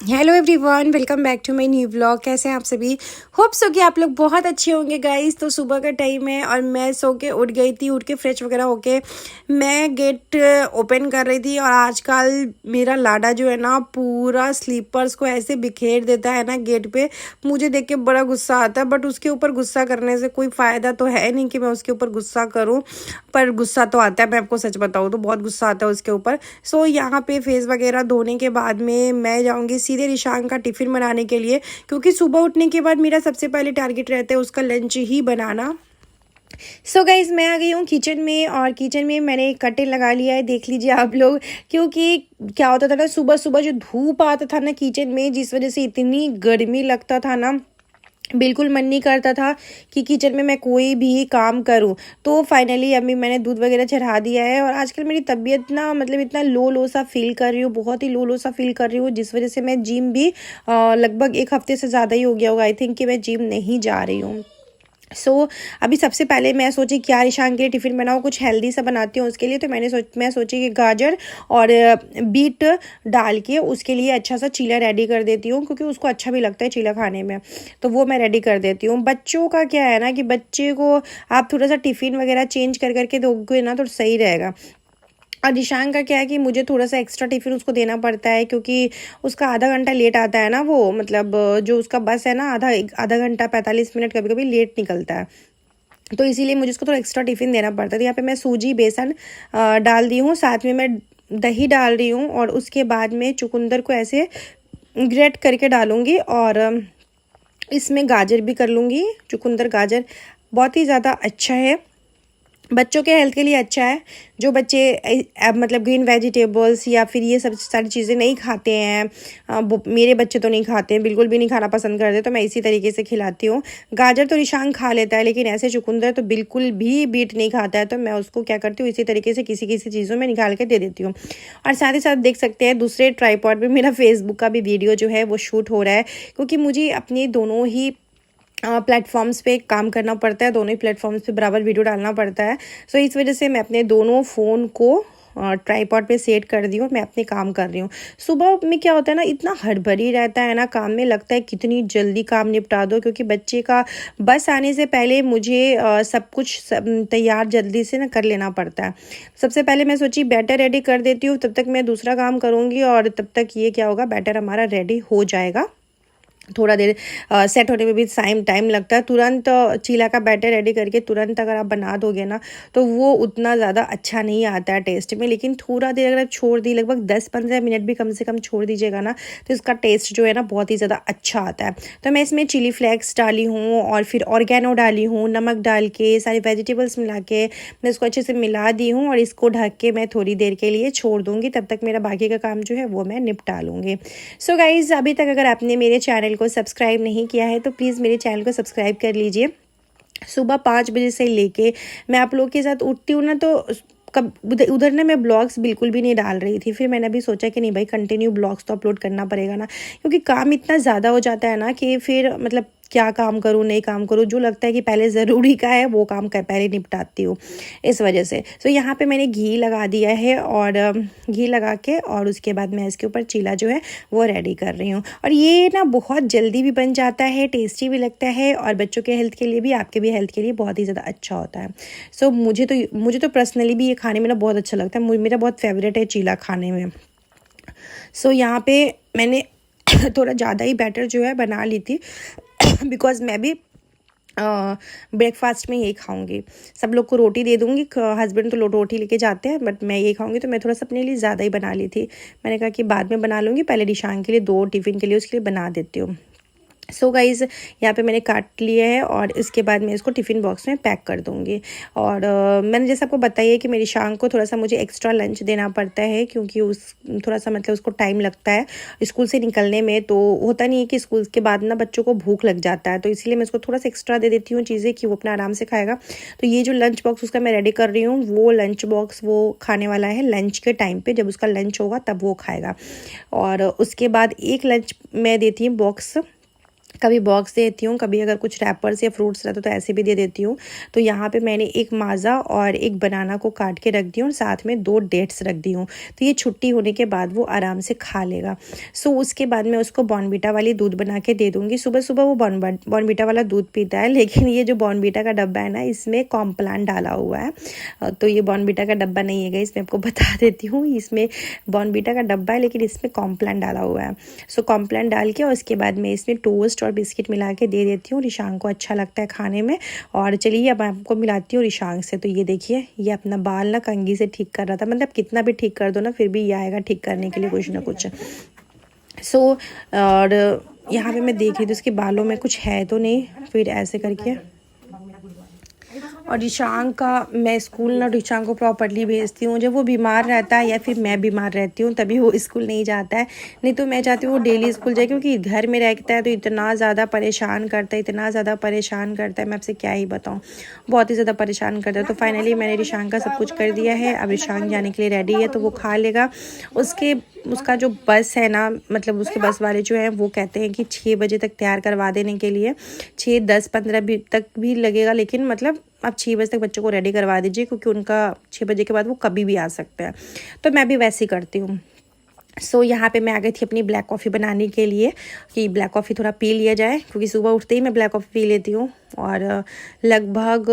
Hello everyone, welcome back to my new vlog. कैसे हैं आप सभी? होप सो कि आप लोग बहुत अच्छे होंगे गाइस। तो सुबह का टाइम है और मैं सो के उठ गई थी। उठ के फ्रेश वगैरह होके मैं गेट ओपन कर रही थी। और आजकल मेरा लाडा जो है ना, पूरा स्लीपर्स को ऐसे बिखेर देता है ना गेट पे। मुझे देख के बड़ा गुस्सा आता है, बट उसके ऊपर गुस्सा करने से कोई फ़ायदा तो है नहीं कि मैं उसके ऊपर गुस्सा करूँ। पर गुस्सा तो आता है, मैं आपको सच बताऊँ तो बहुत गुस्सा आता है उसके ऊपर। सो यहाँ पे फेस वगैरह धोने के बाद में मैं जाऊँगी सीधे रिशांग का टिफ़िन बनाने के लिए, क्योंकि सुबह उठने के बाद मेरा सबसे पहले टारगेट रहता है उसका लंच ही बनाना। सो गाइज़, मैं आ गई हूँ किचन में, और किचन में मैंने कर्टेन लगा लिया है, देख लीजिए आप लोग। क्योंकि क्या होता था ना, सुबह सुबह जो धूप आता था ना किचन में, जिस वजह से इतनी गर्मी लगता था ना, बिल्कुल मन नहीं करता था कि किचन में मैं कोई भी काम करूं। तो फाइनली अभी मैंने दूध वगैरह चढ़ा दिया है। और आजकल मेरी तबीयत ना, मतलब इतना लो लो सा फील कर रही हूँ, बहुत ही लो लो सा फील कर रही हूँ, जिस वजह से मैं जिम भी लगभग एक हफ्ते से ज़्यादा ही हो गया होगा आई थिंक कि मैं जिम नहीं जा रही हूँ। अभी सबसे पहले मैं सोची क्या ईशान के लिए टिफ़िन बनाऊँ, कुछ हेल्दी सा बनाती हूँ उसके लिए। तो मैं सोची कि गाजर और बीट डाल के उसके लिए अच्छा सा चीला रेडी कर देती हूँ, क्योंकि उसको अच्छा भी लगता है चीला खाने में। तो वो मैं रेडी कर देती हूँ। बच्चों का क्या है ना कि बच्चे को आप थोड़ा सा टिफ़िन वगैरह चेंज कर करके दोगे ना तो सही रहेगा। और दिशांग का क्या है कि मुझे थोड़ा सा एक्स्ट्रा टिफ़िन उसको देना पड़ता है, क्योंकि उसका आधा घंटा लेट आता है ना, वो मतलब जो उसका बस है ना, आधा घंटा 45 मिनट कभी कभी लेट निकलता है। तो इसीलिए मुझे उसको थोड़ा एक्स्ट्रा टिफ़िन देना पड़ता है। तो यहाँ पे मैं सूजी बेसन डाल दी हूँ, साथ में मैं दही डाल रही हूँ, और उसके बाद में चुकंदर को ऐसे ग्रेट करके डालूँगी। और इसमें गाजर भी कर लूँगी। चुकंदर गाजर बहुत ही ज़्यादा अच्छा है, बच्चों के हेल्थ के लिए अच्छा है। जो बच्चे मतलब ग्रीन वेजिटेबल्स या फिर ये सब सारी चीज़ें नहीं खाते हैं, मेरे बच्चे तो नहीं खाते हैं, बिल्कुल भी नहीं खाना पसंद करते, तो मैं इसी तरीके से खिलाती हूँ। गाजर तो निशांग खा लेता है, लेकिन ऐसे चुकंदर तो बिल्कुल भी बीट नहीं खाता है। तो मैं उसको क्या करती हूँ, इसी तरीके से किसी किसी चीज़ों में निकाल के दे देती हूँ। और साथ ही साथ देख सकते हैं दूसरे ट्राईपॉड में मेरा फेसबुक का भी वीडियो जो है वो शूट हो रहा है, क्योंकि मुझे अपने दोनों ही प्लेटफॉर्म्स पे काम करना पड़ता है, दोनों ही प्लेटफॉर्म्स पे बराबर वीडियो डालना पड़ता है। सो इस वजह से मैं अपने दोनों फ़ोन को ट्राईपॉड पे सेट कर दी हूँ, मैं अपने काम कर रही हूँ। सुबह में क्या होता है ना, इतना हड़बड़ी रहता है ना काम में, लगता है कितनी जल्दी काम निपटा दो, क्योंकि बच्चे का बस आने से पहले मुझे सब कुछ तैयार जल्दी से ना कर लेना पड़ता है। सबसे पहले मैं सोची बैटर रेडी कर देती हूँ, तब तक मैं दूसरा काम करूँगी, और तब तक ये क्या होगा, बैटर हमारा रेडी हो जाएगा। थोड़ा देर सेट होने में भी टाइम लगता है। तुरंत चीला का बैटर रेडी करके तुरंत अगर आप बना दोगे ना, तो वो उतना ज़्यादा अच्छा नहीं आता है टेस्ट में। लेकिन थोड़ा देर अगर आप छोड़ दी, लगभग 10-15 मिनट भी कम से कम छोड़ दीजिएगा ना, तो इसका टेस्ट जो है ना बहुत ही ज़्यादा अच्छा आता है। तो मैं इसमें चिली फ्लेक्स डाली हूँ, और फिर ऑर्गेनो डाली हूँ, नमक डाल के सारे वेजिटेबल्स मिला के मैं इसको अच्छे से मिला दी हूँ। और इसको ढक के मैं थोड़ी देर के लिए छोड़ दूँगी, तब तक मेरा बाकी का काम जो है वो मैं निपटा लूँगी। सो गाइज़, अभी तक अगर आपने मेरे चैनल को सब्सक्राइब नहीं किया है तो प्लीज़ मेरे चैनल को सब्सक्राइब कर लीजिए। सुबह 5 बजे से लेके मैं आप लोग के साथ उठती हूँ ना, तो कब उधर ना मैं ब्लॉग्स बिल्कुल भी नहीं डाल रही थी। फिर मैंने अभी सोचा कि नहीं भाई, कंटिन्यू ब्लॉग्स तो अपलोड करना पड़ेगा ना, क्योंकि काम इतना ज़्यादा हो जाता है ना कि फिर मतलब क्या काम करूँ नहीं काम करूँ, जो लगता है कि पहले ज़रूरी का है वो काम पहले निपटाती हूँ, इस वजह से। तो यहाँ पे मैंने घी लगा दिया है, और घी लगा के और उसके बाद मैं इसके ऊपर चीला जो है वो रेडी कर रही हूँ। और ये ना बहुत जल्दी भी बन जाता है, टेस्टी भी लगता है, और बच्चों के हेल्थ के लिए भी, आपके भी हेल्थ के लिए बहुत ही ज़्यादा अच्छा होता है। सो मुझे तो पर्सनली भी ये खाने में ना बहुत अच्छा लगता है, मेरा बहुत फेवरेट है चीला खाने में। सो यहाँ पे मैंने थोड़ा ज़्यादा ही बैटर जो है बना ली थी, बिकॉज़ मैं भी ब्रेकफास्ट में यही खाऊंगी। सब लोग को रोटी दे दूंगी, हस्बैंड तो रोटी लेके जाते हैं, बट मैं ये खाऊंगी। तो मैं थोड़ा सा अपने लिए ज़्यादा ही बना ली थी। मैंने कहा कि बाद में बना लूँगी, पहले दिशांग के लिए 2 टिफ़िन के लिए उसके लिए बना देती हूँ। सो गाइज़, यहाँ पे मैंने काट लिया है, और इसके बाद मैं इसको टिफ़िन बॉक्स में पैक कर दूँगी। और मैंने जैसे आपको बताया कि मेरी शाम को थोड़ा सा मुझे एक्स्ट्रा लंच देना पड़ता है, क्योंकि थोड़ा सा मतलब उसको टाइम लगता है स्कूल से निकलने में। तो होता नहीं है कि स्कूल के बाद ना बच्चों को भूख लग जाता है, तो इसलिए मैं उसको थोड़ा सा एक्स्ट्रा दे देती हूँ चीज़ें, कि वो अपना आराम से खाएगा। तो ये जो लंच बॉक्स उसका मैं रेडी कर रही हूँ, वो लंच बॉक्स वो खाने वाला है लंच के टाइम पर, जब उसका लंच होगा तब वो खाएगा। और उसके बाद एक लंच मैं देती हूँ बॉक्स कभी बॉक्स दे देती हूँ, कभी अगर कुछ रैपर्स या फ्रूट्स रहते तो ऐसे भी दे देती हूँ। तो यहाँ पे मैंने एक माज़ा और एक बनाना को काट के रख दी हूँ और साथ में 2 डेट्स रख दी हूँ। तो ये छुट्टी होने के बाद वो आराम से खा लेगा। सो उसके बाद मैं उसको बॉर्नवीटा वाली दूध बना के दे दूँगी। सुबह सुबह वो बॉर्नवीटा वाला दूध पीता है, लेकिन ये जो बॉर्नवीटा का डब्बा है ना, इसमें कॉम्प्लान डाला हुआ है। तो ये बॉर्नवीटा का डब्बा नहीं है गाइस, मैं आपको बता देती हूँ। इसमें बॉर्नवीटा का डब्बा है लेकिन इसमें कॉम्प्लान डाला हुआ है। सो कॉम्प्लान डाल के और उसके बाद मैं इसमें टोस्ट और बिस्किट मिला के दे देती हूँ। रिशांग को अच्छा लगता है खाने में। और चलिए अब आपको मिलाती हूँ रिशांग से। तो ये देखिए, ये अपना बाल ना कंघी से ठीक कर रहा था। मतलब कितना भी ठीक कर दो ना, फिर भी ये आएगा ठीक करने के लिए कुछ ना कुछ। सो और यहाँ पे मैं देख रही थी उसके बालों में कुछ है तो नहीं, फिर ऐसे करके। और रिशांग का मैं स्कूल ना रिशांग को प्रॉपरली भेजती हूँ जब वो बीमार रहता है या फिर मैं बीमार रहती हूँ, तभी वो स्कूल नहीं जाता है। नहीं तो मैं चाहती हूँ वो डेली स्कूल जाए, क्योंकि घर में रहता है तो इतना ज़्यादा परेशान करता है, इतना ज़्यादा परेशान करता है, मैं आपसे क्या ही बताऊँ, बहुत ही ज़्यादा परेशान करता है। तो फाइनली मैंने रिशांग का सब कुछ कर दिया है। अब रिशांग जाने के लिए रेडी है, तो वो खा लेगा। उसका जो बस है ना, मतलब उसके बस वाले जो हैं वो कहते हैं कि 6 बजे तक तैयार करवा देने के लिए। 6, 10, 15 भी तक भी लगेगा, लेकिन मतलब आप 6 बजे तक बच्चों को रेडी करवा दीजिए, क्योंकि उनका 6 बजे के बाद वो कभी भी आ सकते हैं। तो मैं भी वैसे ही करती हूँ। सो यहाँ पे मैं आ गई थी अपनी ब्लैक कॉफ़ी बनाने के लिए, कि ब्लैक कॉफ़ी थोड़ा पी लिया जाए, क्योंकि सुबह उठते ही मैं ब्लैक कॉफ़ी पी लेती हूँ। और लगभग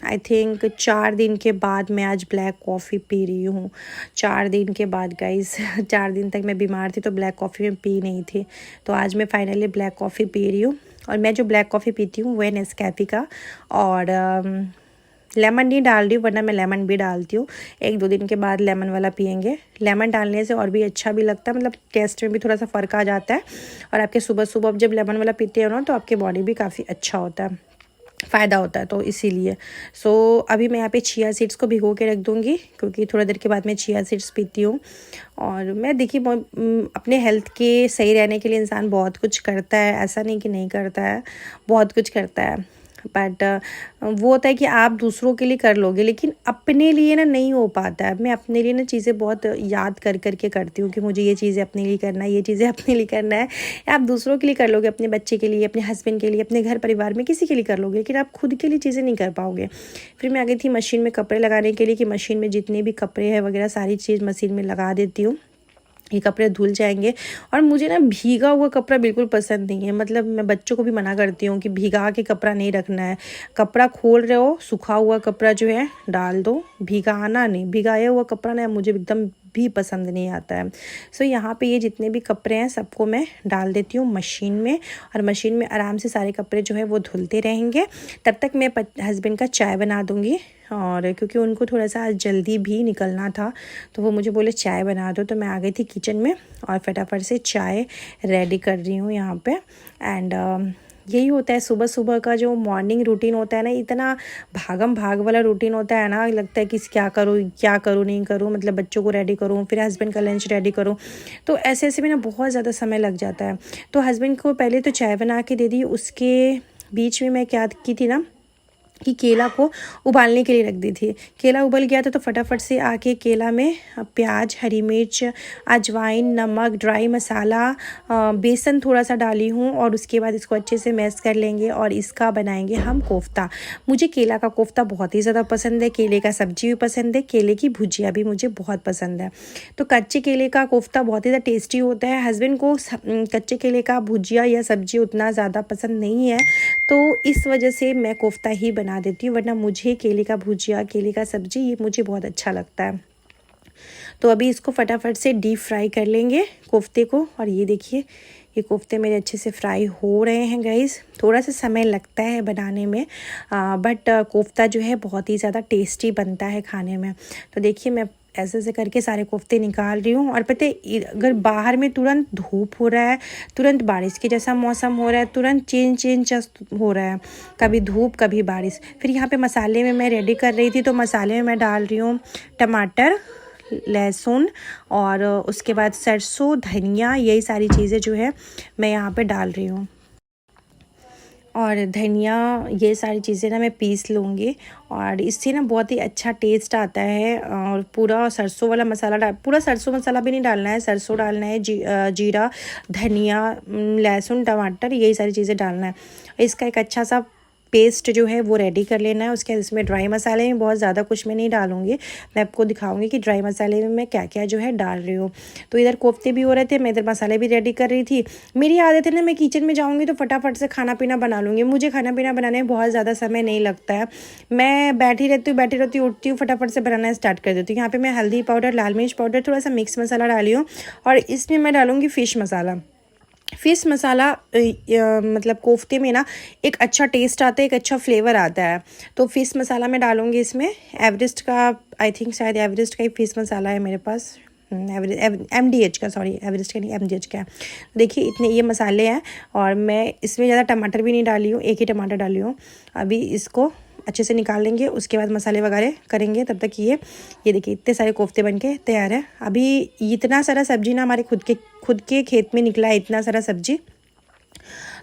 आई थिंक 4 दिन के बाद मैं आज ब्लैक कॉफ़ी पी रही हूँ। 4 दिन के बाद गाइस। 4 दिन तक मैं बीमार थी तो ब्लैक कॉफ़ी में पी नहीं थी। तो आज मैं फाइनली ब्लैक कॉफ़ी पी रही हूँ। और मैं जो ब्लैक कॉफ़ी पीती हूँ वो है नेस्कैफ़े का, और लेमन नहीं डाल रही हूँ, वरना मैं लेमन भी डालती हूँ। 1-2 दिन के बाद लेमन वाला पियेंगे। लेमन डालने से और भी अच्छा भी लगता है, मतलब टेस्ट में भी थोड़ा सा फ़र्क आ जाता है। और आपके सुबह सुबह जब लेमन वाला पीते हो ना, तो आपके बॉडी भी काफ़ी अच्छा होता है, फ़ायदा होता है, तो इसीलिए। सो अभी मैं यहाँ पे चिया सीड्स को भिगो के रख दूँगी, क्योंकि थोड़ा देर के बाद मैं चिया सीड्स पीती हूँ। और मैं देखिए अपने हेल्थ के सही रहने के लिए इंसान बहुत कुछ करता है, ऐसा नहीं कि नहीं करता है, बहुत कुछ करता है। बट वो होता है कि आप दूसरों के लिए कर लोगे, लेकिन अपने लिए ना नहीं हो पाता है। मैं अपने लिए ना चीज़ें बहुत याद कर के करती हूँ कि मुझे ये चीज़ें अपने लिए करना है, ये चीज़ें अपने लिए करना है। आप दूसरों के लिए कर लोगे, अपने बच्चे के लिए, अपने हस्बैंड के लिए, अपने घर परिवार में किसी के लिए कर लोगे, लेकिन आप खुद के लिए चीज़ें नहीं कर पाओगे। फिर मैं आ गई थी मशीन में कपड़े लगाने के लिए, कि मशीन में जितने भी कपड़े हैं वगैरह सारी चीज़ मशीन में लगा देती हूँ, ये कपड़े धुल जाएंगे। और मुझे ना भीगा हुआ कपड़ा बिल्कुल पसंद नहीं है। मतलब मैं बच्चों को भी मना करती हूँ कि भीगा के कपड़ा नहीं रखना है। कपड़ा खोल रहे हो, सूखा हुआ कपड़ा जो है डाल दो, भिगाना नहीं। भिगाया हुआ कपड़ा ना मुझे एकदम भी पसंद नहीं आता है। सो यहाँ पे ये जितने भी कपड़े हैं सबको मैं डाल देती हूँ मशीन में, और मशीन में आराम से सारे कपड़े जो है वो धुलते रहेंगे। तब तक मैं हस्बैंड का चाय बना दूँगी। और क्योंकि उनको थोड़ा सा आज जल्दी भी निकलना था, तो वो मुझे बोले चाय बना दो। तो मैं आ गई थी किचन में और फटाफट से चाय रेडी कर रही हूँ यहाँ पे। एंड यही होता है सुबह सुबह का जो मॉर्निंग रूटीन होता है ना, इतना भागम भाग वाला रूटीन होता है ना, लगता है कि क्या करूँ नहीं करूँ, मतलब बच्चों को रेडी करूँ, फिर हस्बैंड का लंच रेडी करूँ। तो ऐसे ऐसे में ना बहुत ज़्यादा समय लग जाता है। तो हस्बैंड को पहले तो चाय बना के दे दी, उसके बीच में मैं क्या की थी ना, कि केला को उबालने के लिए रख दी थी। केला उबल गया था तो फटाफट से आके केला में प्याज, हरी मिर्च, अजवाइन, नमक, ड्राई मसाला, बेसन थोड़ा सा डाली हूँ, और उसके बाद इसको अच्छे से मैश कर लेंगे और इसका बनाएंगे हम कोफ्ता। मुझे केला का कोफ्ता बहुत ही ज़्यादा पसंद है, केले का सब्जी भी पसंद है, केले की भुजिया भी मुझे बहुत पसंद है। तो कच्चे केले का कोफ्ता बहुत ही ज़्यादा टेस्टी होता है। हस्बैंड को कच्चे केले का भुजिया या सब्जी उतना ज़्यादा पसंद नहीं है, तो इस वजह से मैं कोफ्ता ही बना देती हूँ, वरना मुझे केले का भुजिया, केले का सब्जी ये मुझे बहुत अच्छा लगता है। तो अभी इसको फटाफट से डीप फ्राई कर लेंगे कोफ्ते को। और ये देखिए, ये कोफ्ते मेरे अच्छे से फ्राई हो रहे हैं गाइस। थोड़ा सा समय लगता है बनाने में, बट कोफ्ता जो है बहुत ही ज़्यादा टेस्टी बनता है खाने में। तो देखिए मैं ऐसे ऐसे करके सारे कोफ्ते निकाल रही हूँ। और पता है, अगर बाहर में तुरंत धूप हो रहा है, तुरंत बारिश के जैसा मौसम हो रहा है, तुरंत चेंज हो रहा है, कभी धूप कभी बारिश। फिर यहाँ पे मसाले में मैं रेडी कर रही थी, तो मसाले में मैं डाल रही हूँ टमाटर, लहसुन, और उसके बाद सरसों, धनिया, यही सारी चीज़ें जो है मैं यहाँ पे डाल रही हूँ। और धनिया, ये सारी चीज़ें ना मैं पीस लूँगी और इससे ना बहुत ही अच्छा टेस्ट आता है। और पूरा सरसों वाला मसाला पूरा सरसों मसाला भी नहीं डालना है, सरसों डालना है, जीरा, धनिया, लहसुन, टमाटर, यही सारी चीज़ें डालना है। इसका एक अच्छा सा पेस्ट जो है वो रेडी कर लेना है। उसके बाद इसमें ड्राई मसाले में बहुत ज़्यादा कुछ मैं नहीं डालूंगी, मैं आपको दिखाऊंगी कि ड्राई मसाले में मैं क्या क्या जो है डाल रही हूँ। तो इधर कोफ्ते भी हो रहे थे, मैं इधर मसाले भी रेडी कर रही थी। मेरी आदत है ना, मैं किचन में जाऊँगी तो फटाफट से खाना पीना बना लूँगी। मुझे खाना पीना बनाने में बहुत ज़्यादा समय नहीं लगता है, मैं बैठी रहती हूँ, उठती हूँ, फटाफट से बनाना स्टार्ट कर देती हूँ। यहाँ पर मैं हल्दी पाउडर, लाल मिर्च पाउडर, थोड़ा सा मिक्स मसाला डाली हूँ और इसमें मैं डालूँगी फ़िश मसाला। फ़िश मसाला मतलब कोफ्ते में ना एक अच्छा टेस्ट आता है, एक अच्छा फ्लेवर आता है। तो फ़िश मसाला मैं डालूँगी इसमें, एवरेस्ट का, आई थिंक शायद एवरेस्ट का ही फ़िश मसाला है मेरे पास, MDH का, सॉरी एवरेस्ट का नहीं, MDH का है। देखिए इतने ये मसाले हैं और मैं इसमें ज़्यादा टमाटर भी नहीं डाली हूँ, एक ही टमाटर डाली हूँ। अभी इसको अच्छे से निकाल लेंगे, उसके बाद मसाले वगैरह करेंगे। तब तक ये देखिए इतने सारे कोफ्ते बनके तैयार है। अभी इतना सारा सब्जी ना हमारे खुद के खेत में निकला है, इतना सारा सब्जी।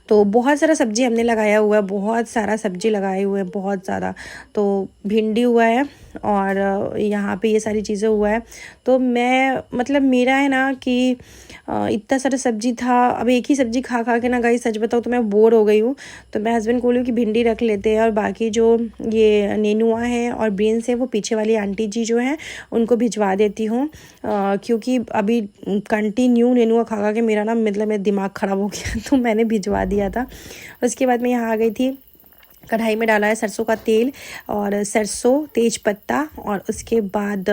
तो बहुत सारा सब्जी हमने लगाया हुआ है, बहुत सारा सब्जी लगाए हुए हैं, बहुत ज़्यादा। तो भिंडी हुआ है और यहाँ पे ये सारी चीज़ें हुआ है। तो मैं मतलब मेरा है ना कि इतना सारा सब्जी था, अब एक ही सब्जी खा खा के ना गाइस सच बताऊँ तो मैं बोर हो गई हूँ। तो मैं हस्बैंड को बोली कि भिंडी रख लेते हैं और बाकी जो ये नेनुआ है और बीन्स है वो पीछे वाली आंटी जी जो हैं उनको भिजवा देती हूँ, क्योंकि अभी कंटिन्यू नेनुआ खा खा के मेरा ना मतलब मेरा दिमाग ख़राब हो गया तो मैंने भिजवा दिया था। उसके बाद मैं यहाँ आ गई थी, कढ़ाई में डाला है सरसों का तेल और सरसों, तेज पत्ता, और उसके बाद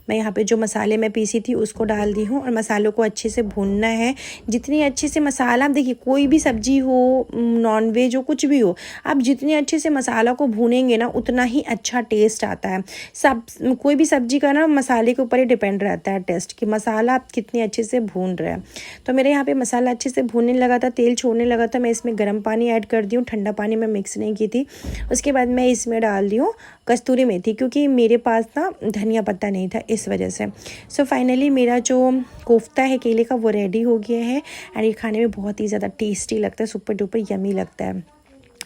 मैं यहाँ पे जो मसाले मैं पीसी थी उसको डाल दी हूँ और मसालों को अच्छे से भूनना है। जितनी अच्छे से मसाला, देखिए कोई भी सब्जी हो, नॉनवेज हो, कुछ भी हो, आप जितने अच्छे से मसाला को भूनेंगे ना उतना ही अच्छा टेस्ट आता है। कोई भी सब्जी का ना मसाले के ऊपर ही डिपेंड रहता है टेस्ट, कि मसाला आप कितने अच्छे से भून रहे हैं। तो मेरे यहाँ पर मसाला अच्छे से भूनने लगा था, तेल छोड़ने लगा था, मैं इसमें गर्म पानी ऐड कर दी हूँ, ठंडा पानी में मिक्स नहीं की थी। उसके बाद मैं इसमें डाल दी हूँ कस्तूरी मेथी, क्योंकि मेरे पास ना धनिया पत्ता नहीं था इस वजह से। सो फाइनली मेरा जो कोफ्ता है केले का वो रेडी हो गया है एंड ये खाने में बहुत ही ज़्यादा टेस्टी लगता है, सुपर डुपर यमी लगता है।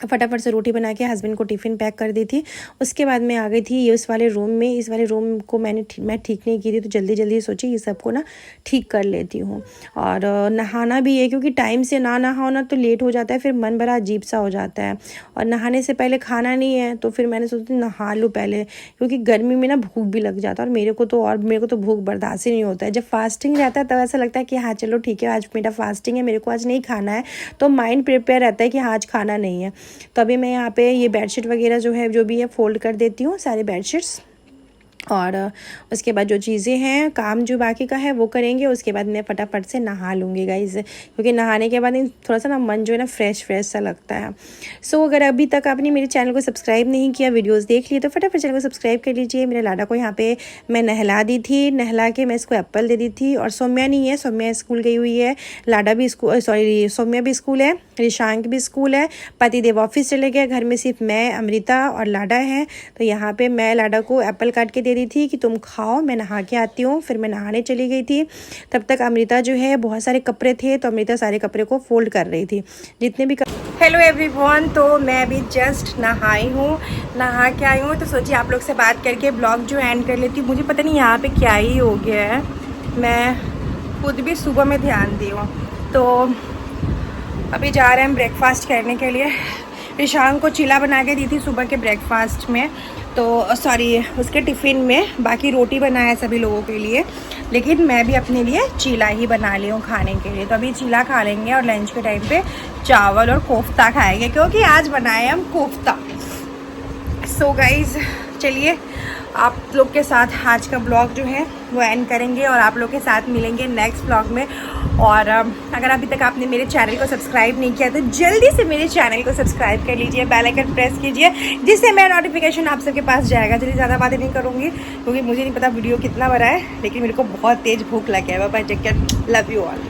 फटाफट से रोटी बना के हस्बैंड को टिफ़िन पैक कर दी थी। उसके बाद मैं आ गई थी इस वाले रूम में। इस वाले रूम को मैं ठीक नहीं की थी, तो जल्दी जल्दी सोची ये सबको ना ठीक कर लेती हूँ। और नहाना भी है, क्योंकि टाइम से ना नहाओ ना तो लेट हो जाता है, फिर मन बड़ा अजीब सा हो जाता है। और नहाने से पहले खाना नहीं है, तो फिर मैंने सोचा नहा लूँ पहले, क्योंकि गर्मी में ना भूख भी लग जाता है और मेरे को तो भूख बर्दाश्त ही नहीं होता है। जब फास्टिंग रहता है तब ऐसा लगता है कि हाँ चलो ठीक है, आज मेरा फास्टिंग है, मेरे को आज नहीं खाना है, तो माइंड प्रिपेयर रहता है कि हाँ आज खाना नहीं है। तो अभी मैं यहाँ पे ये बेडशीट वगैरह जो है जो भी है फोल्ड कर देती हूँ, सारे बेडशीट्स। और उसके बाद जो चीज़ें हैं, काम जो बाकी का है वो करेंगे। उसके बाद मैं फटाफट से नहा लूँगी गाइस, क्योंकि नहाने के बाद थोड़ा सा ना मन जो है ना फ्रेश सा लगता है। सो अगर अभी तक आपने मेरे चैनल को सब्सक्राइब नहीं किया, वीडियोस देख लिए, तो फटाफट चैनल को सब्सक्राइब कर लीजिए। मेरे लाडा को यहाँ पे मैं नहला दी थी, नहला के मैं इसको एप्पल दे दी थी। और सौम्या नहीं है, सौम्या स्कूल गई हुई है, लाडा भी स्कूल, सॉरी सौम्या भी स्कूल है, रिशांक भी स्कूल है, पतिदेव ऑफिस चले गए, घर में सिर्फ मैं, अमृता और लाडा है। तो यहाँ पर मैं लाडा को एप्पल काट के दी थी कि तुम खाओ, मैं नहा के आती हूँ। फिर मैं नहाने चली गई थी। तब तक अमृता जो है, बहुत सारे कपड़े थे तो अमृता सारे कपड़े को फोल्ड कर रही थी, जितने भी। हेलो एवरीवन, तो मैं अभी जस्ट नहाई हूँ, नहा के आई हूँ। तो सोचिए आप लोग से बात करके ब्लॉग जो एंड कर लेती हूँ। मुझे पता नहीं यहाँ पे क्या ही हो गया है, मैं खुद भी सुबह में ध्यान दी हूँ। तो अभी जा रहे हैं ब्रेकफास्ट करने के लिए। ईशान को चीला बना के दी थी सुबह के ब्रेकफास्ट में, तो सॉरी उसके टिफ़िन में, बाकी रोटी बनाया है सभी लोगों के लिए, लेकिन मैं भी अपने लिए चीला ही बना ली हूँ खाने के लिए। तो अभी चीला खा लेंगे और लंच के टाइम पे चावल और कोफ्ता खाएंगे, क्योंकि आज बनाए हम कोफ्ता। सो गाइज चलिए आप लोग के साथ आज का ब्लॉग जो है वो एंड करेंगे और आप लोग के साथ मिलेंगे नेक्स्ट ब्लॉग में। और अगर अभी तक आपने मेरे चैनल को सब्सक्राइब नहीं किया तो जल्दी से मेरे चैनल को सब्सक्राइब कर लीजिए, बेल आइकन प्रेस कीजिए, जिससे मेरा नोटिफिकेशन आप सबके पास जाएगा। चलिए ज़्यादा बातें नहीं करूँगी, क्योंकि मुझे नहीं पता वीडियो कितना बड़ा है, लेकिन मेरे को बहुत तेज़ भूख लग गया है। Bye bye, take care, love you all.